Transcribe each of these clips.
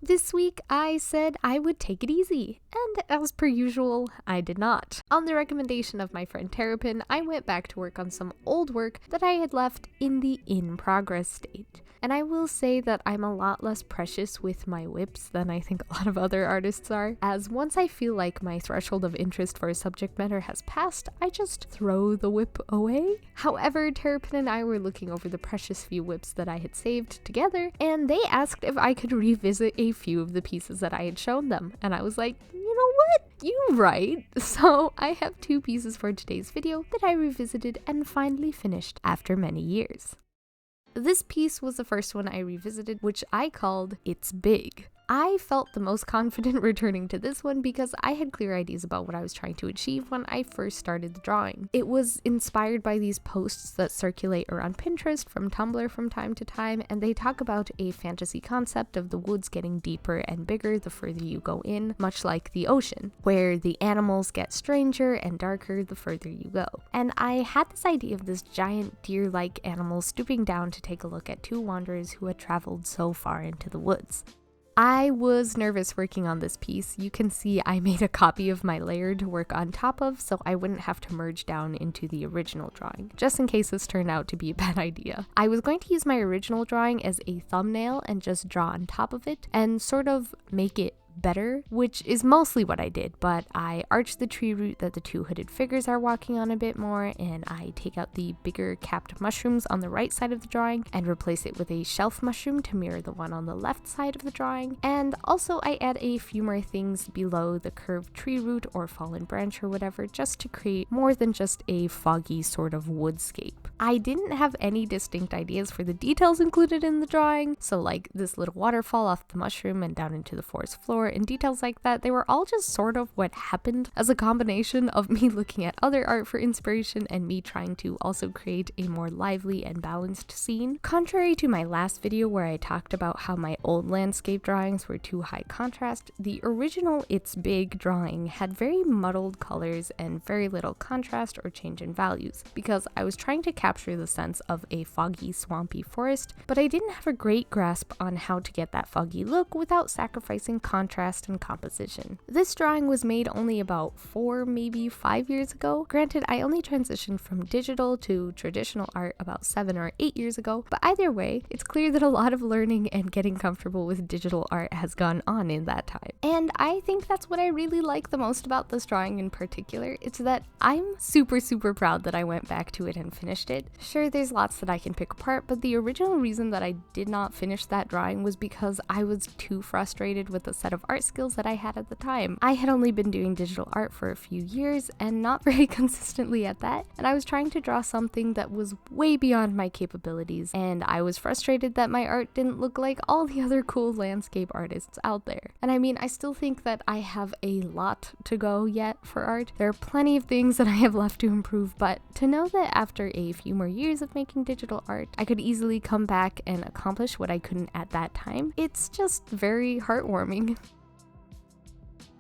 This week, I said I would take it easy, and as per usual, I did not. On the recommendation of my friend Terrapin, I went back to work on some old work that I had left in the in-progress state. And I will say that I'm a lot less precious with my WIPs than I think a lot of other artists are, as once I feel like my threshold of interest for a subject matter has passed, I just throw the WIP away. However, Terrapin and I were looking over the precious few WIPs that I had saved together, and they asked if I could revisit a few of the pieces that I had shown them, and I was like, you know what? You're right. So I have 2 pieces for today's video that I revisited and finally finished after many years. This piece was the first one I revisited, which I called It's Big. I felt the most confident returning to this one because I had clear ideas about what I was trying to achieve when I first started the drawing. It was inspired by these posts that circulate around Pinterest from Tumblr from time to time, and they talk about a fantasy concept of the woods getting deeper and bigger the further you go in, much like the ocean, where the animals get stranger and darker the further you go. And I had this idea of this giant deer-like animal stooping down to take a look at 2 wanderers who had traveled so far into the woods. I was nervous working on this piece. You can see I made a copy of my layer to work on top of so I wouldn't have to merge down into the original drawing, just in case this turned out to be a bad idea. I was going to use my original drawing as a thumbnail and just draw on top of it and sort of make it better, which is mostly what I did, but I arched the tree root that the 2 hooded figures are walking on a bit more, and I take out the bigger capped mushrooms on the right side of the drawing and replace it with a shelf mushroom to mirror the one on the left side of the drawing, and also I add a few more things below the curved tree root or fallen branch or whatever, just to create more than just a foggy sort of woodscape. I didn't have any distinct ideas for the details included in the drawing, so like this little waterfall off the mushroom and down into the forest floor and details like that, they were all just sort of what happened as a combination of me looking at other art for inspiration and me trying to also create a more lively and balanced scene. Contrary to my last video where I talked about how my old landscape drawings were too high contrast, the original It's Big drawing had very muddled colors and very little contrast or change in values, because I was trying to capture the sense of a foggy, swampy forest, but I didn't have a great grasp on how to get that foggy look without sacrificing contrast and composition. This drawing was made only about 4, maybe 5 years ago. Granted, I only transitioned from digital to traditional art about 7 or 8 years ago, but either way, it's clear that a lot of learning and getting comfortable with digital art has gone on in that time. And I think that's what I really like the most about this drawing in particular. It's that I'm super proud that I went back to it and finished it. Sure, there's lots that I can pick apart, but the original reason that I did not finish that drawing was because I was too frustrated with the set of art skills that I had at the time. I had only been doing digital art for a few years and not very consistently at that, and I was trying to draw something that was way beyond my capabilities, and I was frustrated that my art didn't look like all the other cool landscape artists out there. And I mean, I still think that I have a lot to go yet for art. There are plenty of things that I have left to improve, but to know that after a few more years of making digital art, I could easily come back and accomplish what I couldn't at that time, it's just very heartwarming.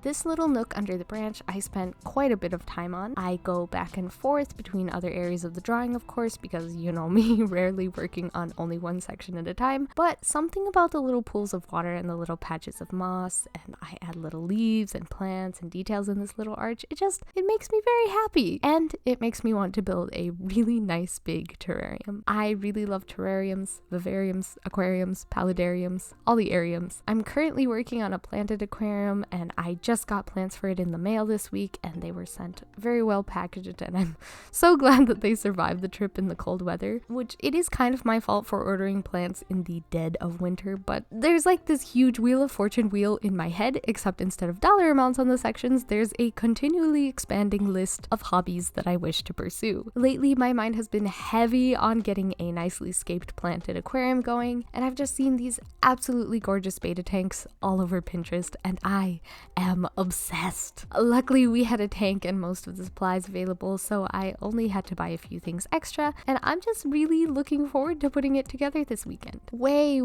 This little nook under the branch I spent quite a bit of time on. I go back and forth between other areas of the drawing, of course, because you know me, rarely working on only one section at a time, but something about the little pools of water and the little patches of moss, and I add little leaves and plants and details in this little arch, it makes me very happy, and it makes me want to build a really nice big terrarium. I really love terrariums, vivariums, aquariums, paludariums, all the ariums. I'm currently working on a planted aquarium, and I just got plants for it in the mail this week, and they were sent very well packaged, and I'm so glad that they survived the trip in the cold weather, which it is kind of my fault for ordering plants in the dead of winter, but there's like this huge Wheel of Fortune wheel in my head, except instead of dollar amounts on the sections, there's a continually expanding list of hobbies that I wish to pursue. Lately, my mind has been heavy on getting a nicely scaped planted aquarium going, and I've just seen these absolutely gorgeous beta tanks all over Pinterest, and I am am obsessed. Luckily, we had a tank and most of the supplies available, so I only had to buy a few things extra, and I'm just really looking forward to putting it together this weekend. Way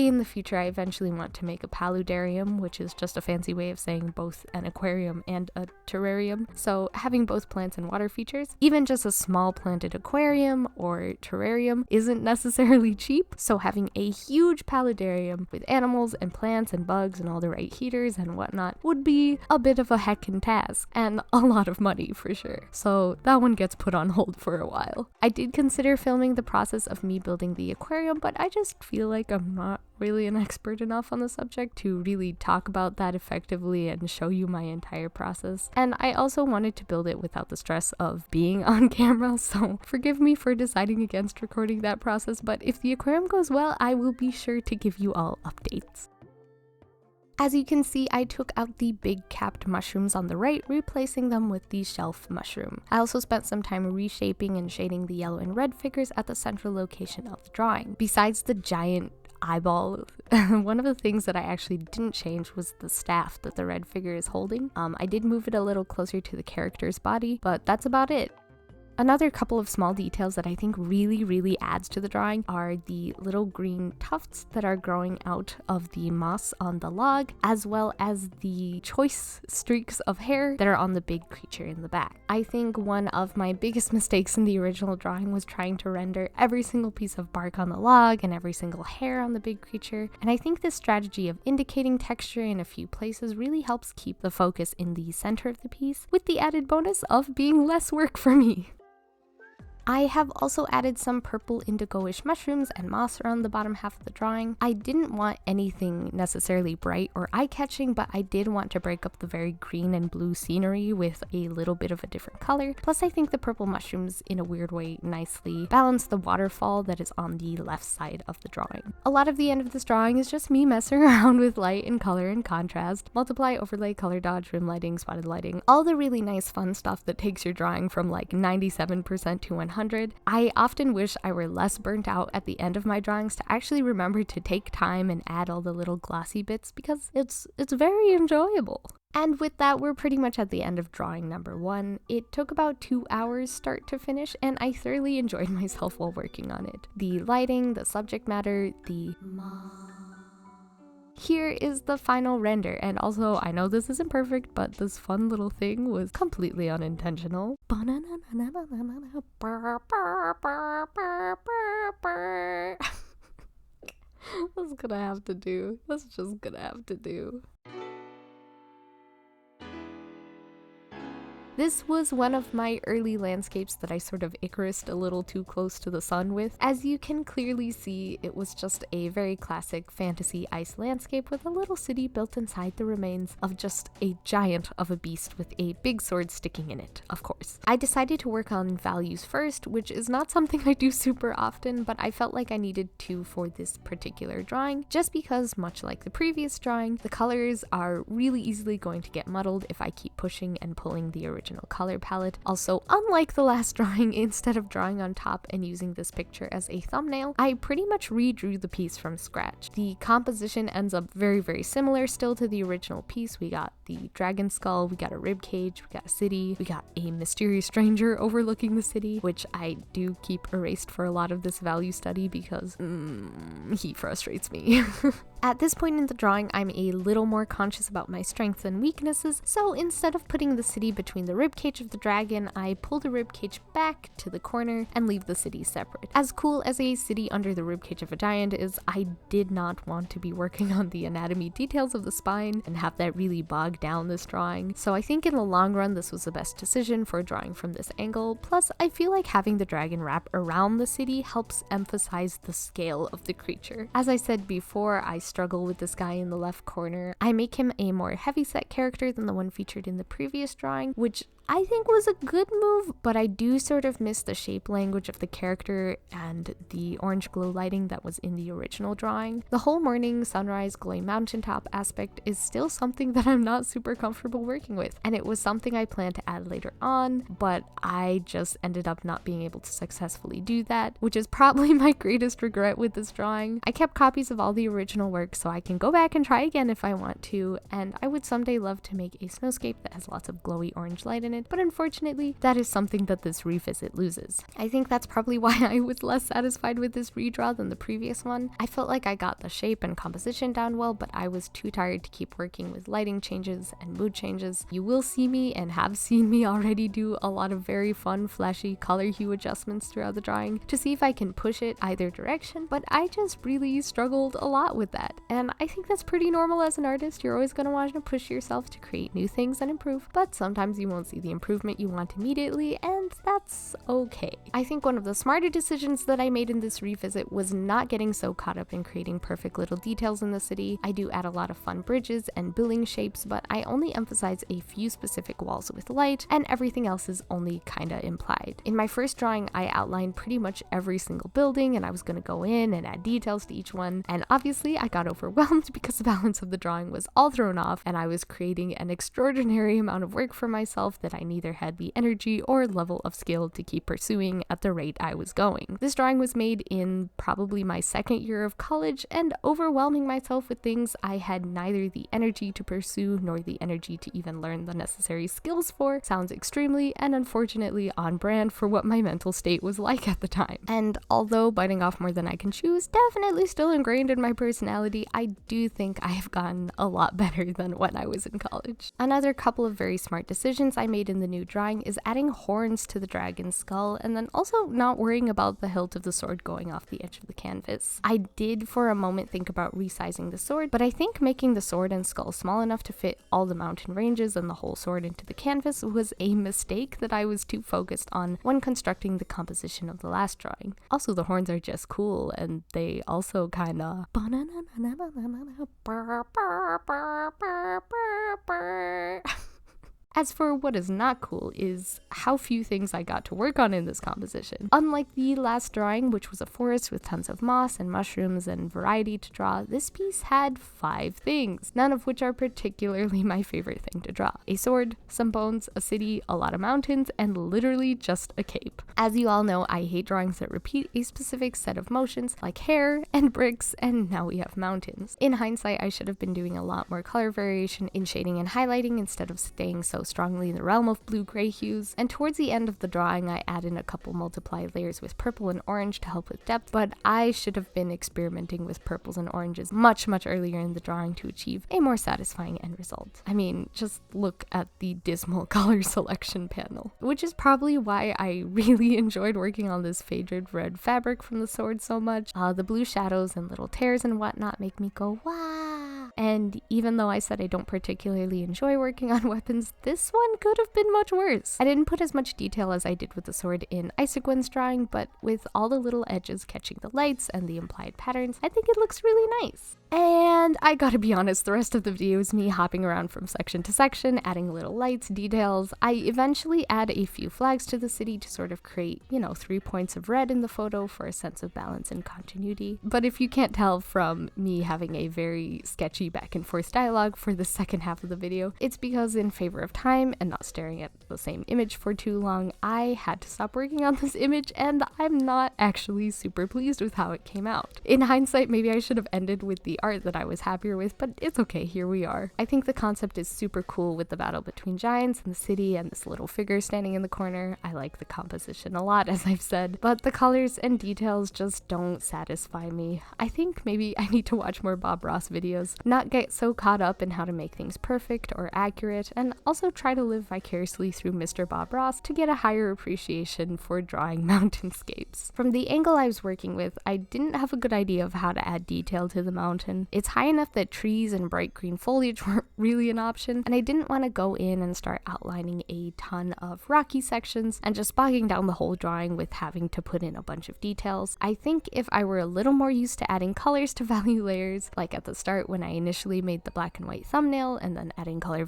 in the future, I eventually want to make a paludarium, which is just a fancy way of saying both an aquarium and a terrarium. So having both plants and water features, even just a small planted aquarium or terrarium isn't necessarily cheap, so having a huge paludarium with animals and plants and bugs and all the right heaters and whatnot would be a bit of a heckin' task and a lot of money for sure. So that one gets put on hold for a while. I did consider filming the process of me building the aquarium, but I just feel like I'm not really an expert enough on the subject to really talk about that effectively and show you my entire process. And I also wanted to build it without the stress of being on camera, so forgive me for deciding against recording that process, but if the aquarium goes well, I will be sure to give you all updates. As you can see, I took out the big capped mushrooms on the right, replacing them with the shelf mushroom. I also spent some time reshaping and shading the yellow and red figures at the central location of the drawing. Besides the giant eyeball, one of the things that I actually didn't change was the staff that the red figure is holding. I did move it a little closer to the character's body, but that's about it. Another couple of small details that I think really adds to the drawing are the little green tufts that are growing out of the moss on the log, as well as the choice streaks of hair that are on the big creature in the back. I think one of my biggest mistakes in the original drawing was trying to render every single piece of bark on the log and every single hair on the big creature, and I think this strategy of indicating texture in a few places really helps keep the focus in the center of the piece, with the added bonus of being less work for me. I have also added some purple indigo-ish mushrooms and moss around the bottom half of the drawing. I didn't want anything necessarily bright or eye-catching, but I did want to break up the very green and blue scenery with a little bit of a different color. Plus, I think the purple mushrooms, in a weird way, nicely balance the waterfall that is on the left side of the drawing. A lot of the end of this drawing is just me messing around with light and color and contrast, multiply, overlay, color dodge, rim lighting, spotted lighting, all the really nice fun stuff that takes your drawing from like 97% to 100%. I often wish I were less burnt out at the end of my drawings to actually remember to take time and add all the little glossy bits because it's very enjoyable. And with that, we're pretty much at the end of drawing number 1. It took about 2 hours start to finish, and I thoroughly enjoyed myself while working on it. The lighting, the subject matter, the Here is the final render, and also I know this isn't perfect, but this fun little thing was completely unintentional. That's gonna have to do. That's just gonna have to do. This was one of my early landscapes that I sort of Icarused a little too close to the sun with. As you can clearly see, it was just a very classic fantasy ice landscape with a little city built inside the remains of just a giant of a beast with a big sword sticking in it, of course. I decided to work on values first, which is not something I do super often, but I felt like I needed to for this particular drawing, just because, much like the previous drawing, the colors are really easily going to get muddled if I keep pushing and pulling the original color palette. Also, unlike the last drawing, instead of drawing on top and using this picture as a thumbnail, I pretty much redrew the piece from scratch. The composition ends up very similar still to the original piece. We got the dragon skull, we got a rib cage, we got a city, we got a mysterious stranger overlooking the city, which I do keep erased for a lot of this value study because he frustrates me. At this point in the drawing, I'm a little more conscious about my strengths and weaknesses, so instead of putting the city between the ribcage of the dragon, I pull the ribcage back to the corner and leave the city separate. As cool as a city under the ribcage of a giant is, I did not want to be working on the anatomy details of the spine and have that really bog down this drawing, so I think in the long run this was the best decision for a drawing from this angle. Plus, I feel like having the dragon wrap around the city helps emphasize the scale of the creature. As I said before, I struggle with this guy in the left corner. I make him a more heavyset character than the one featured in the previous drawing, which I think was a good move, but I do sort of miss the shape language of the character and the orange glow lighting that was in the original drawing. The whole morning sunrise glowing mountaintop aspect is still something that I'm not super comfortable working with, and it was something I planned to add later on, but I just ended up not being able to successfully do that, which is probably my greatest regret with this drawing. I kept copies of all the original work so I can go back and try again if I want to, and I would someday love to make a snowscape that has lots of glowy orange light in it, but unfortunately that is something that this revisit loses. I think that's probably why I was less satisfied with this redraw than the previous one. I felt like I got the shape and composition down well, but I was too tired to keep working with lighting changes and mood changes. You will see me and have seen me already do a lot of very fun flashy color hue adjustments throughout the drawing to see if I can push it either direction, but I just really struggled a lot with that, and I think that's pretty normal as an artist. You're always going to want to push yourself to create new things and improve, but sometimes you won't see the improvement you want immediately, and that's okay. I think one of the smarter decisions that I made in this revisit was not getting so caught up in creating perfect little details in the city. I do add a lot of fun bridges and building shapes, but I only emphasize a few specific walls with light, and everything else is only kinda implied. In my first drawing, I outlined pretty much every single building, and I was gonna go in and add details to each one, and obviously I got overwhelmed because the balance of the drawing was all thrown off, and I was creating an extraordinary amount of work for myself that I neither had the energy or level of skill to keep pursuing at the rate I was going. This drawing was made in probably my second year of college, and overwhelming myself with things I had neither the energy to pursue nor the energy to even learn the necessary skills for sounds extremely and unfortunately on brand for what my mental state was like at the time. And although biting off more than I can chew is definitely still ingrained in my personality, I do think I have gotten a lot better than when I was in college. Another couple of very smart decisions I made in the new drawing is adding horns to the dragon's skull, and then also not worrying about the hilt of the sword going off the edge of the canvas. I did for a moment think about resizing the sword, but I think making the sword and skull small enough to fit all the mountain ranges and the whole sword into the canvas was a mistake that I was too focused on when constructing the composition of the last drawing. Also, the horns are just cool, and they also kinda As for what is not cool is how few things I got to work on in this composition. Unlike the last drawing, which was a forest with tons of moss and mushrooms and variety to draw, this piece had 5 things, none of which are particularly my favorite thing to draw. A sword, some bones, a city, a lot of mountains, and literally just a cape. As you all know, I hate drawings that repeat a specific set of motions, like hair and bricks, and now we have mountains. In hindsight, I should have been doing a lot more color variation in shading and highlighting instead of staying so strongly in the realm of blue-gray hues, and towards the end of the drawing I add in a couple multiplied layers with purple and orange to help with depth, but I should have been experimenting with purples and oranges much earlier in the drawing to achieve a more satisfying end result. I mean, just look at the dismal color selection panel, which is probably why I really enjoyed working on this faded red fabric from the sword so much. The blue shadows and little tears and whatnot make me go, wow! And even though I said I don't particularly enjoy working on weapons, this one could have been much worse. I didn't put as much detail as I did with the sword in Isegwen's drawing, but with all the little edges catching the lights and the implied patterns, I think it looks really nice. And I gotta be honest, the rest of the video is me hopping around from section to section, adding little lights, details. I eventually add a few flags to the city to sort of create, 3 points of red in the photo for a sense of balance and continuity. But if you can't tell from me having a very sketchy back and forth dialogue for the second half of the video, it's because in favor of time and not staring at the same image for too long, I had to stop working on this image, and I'm not actually super pleased with how it came out. In hindsight, maybe I should have ended with the art that I was happier with, but it's okay, here we are. I think the concept is super cool with the battle between giants and the city and this little figure standing in the corner. I like the composition a lot, as I've said, but the colors and details just don't satisfy me. I think maybe I need to watch more Bob Ross videos, not get so caught up in how to make things perfect or accurate, and also try to live vicariously through Mr. Bob Ross to get a higher appreciation for drawing mountainscapes. From the angle I was working with, I didn't have a good idea of how to add detail to the mountains mountain. It's high enough that trees and bright green foliage weren't really an option, and I didn't want to go in and start outlining a ton of rocky sections and just bogging down the whole drawing with having to put in a bunch of details. I think if I were a little more used to adding colors to value layers, like at the start when I initially made the black and white thumbnail and then adding color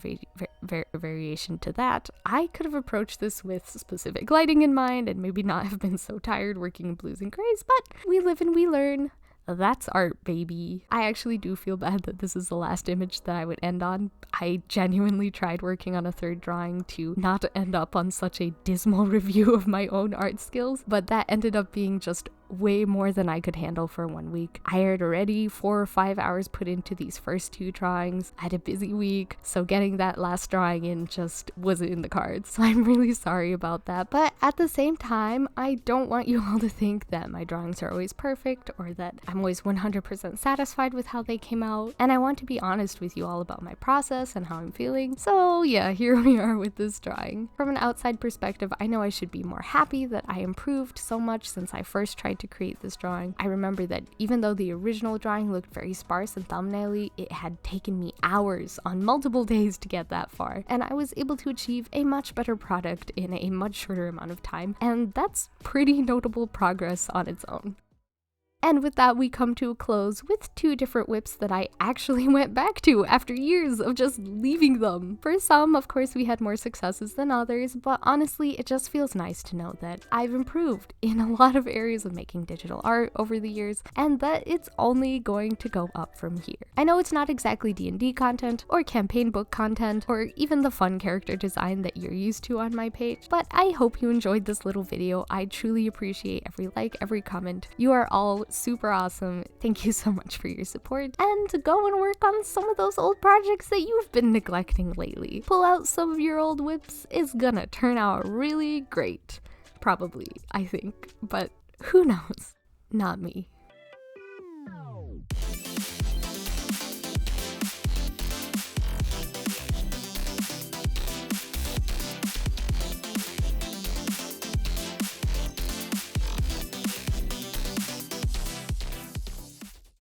variation to that, I could have approached this with specific lighting in mind and maybe not have been so tired working in blues and grays, but we live and we learn. That's art, baby. I actually do feel bad that this is the last image that I would end on. I genuinely tried working on a third drawing to not end up on such a dismal review of my own art skills, but that ended up being just way more than I could handle for 1 week. I had already 4 or 5 hours put into these first 2 drawings. I had a busy week, so getting that last drawing in just wasn't in the cards. So I'm really sorry about that. But at the same time, I don't want you all to think that my drawings are always perfect or that I'm always 100% satisfied with how they came out. And I want to be honest with you all about my process and how I'm feeling. So yeah, here we are with this drawing. From an outside perspective, I know I should be more happy that I improved so much since I first tried to create this drawing. I remember that even though the original drawing looked very sparse and thumbnail-y, it had taken me hours on multiple days to get that far, and I was able to achieve a much better product in a much shorter amount of time, and that's pretty notable progress on its own. And with that, we come to a close with 2 different WIPs that I actually went back to after years of just leaving them. For some, of course, we had more successes than others, but honestly, it just feels nice to know that I've improved in a lot of areas of making digital art over the years, and that it's only going to go up from here. I know it's not exactly D&D content, or campaign book content, or even the fun character design that you're used to on my page, but I hope you enjoyed this little video. I truly appreciate every like, every comment. You are all super awesome. Thank you so much for your support, and to go and work on some of those old projects that you've been neglecting lately. Pull out some of your old WIPs. It's gonna turn out really great. Probably, I think, but who knows? Not me.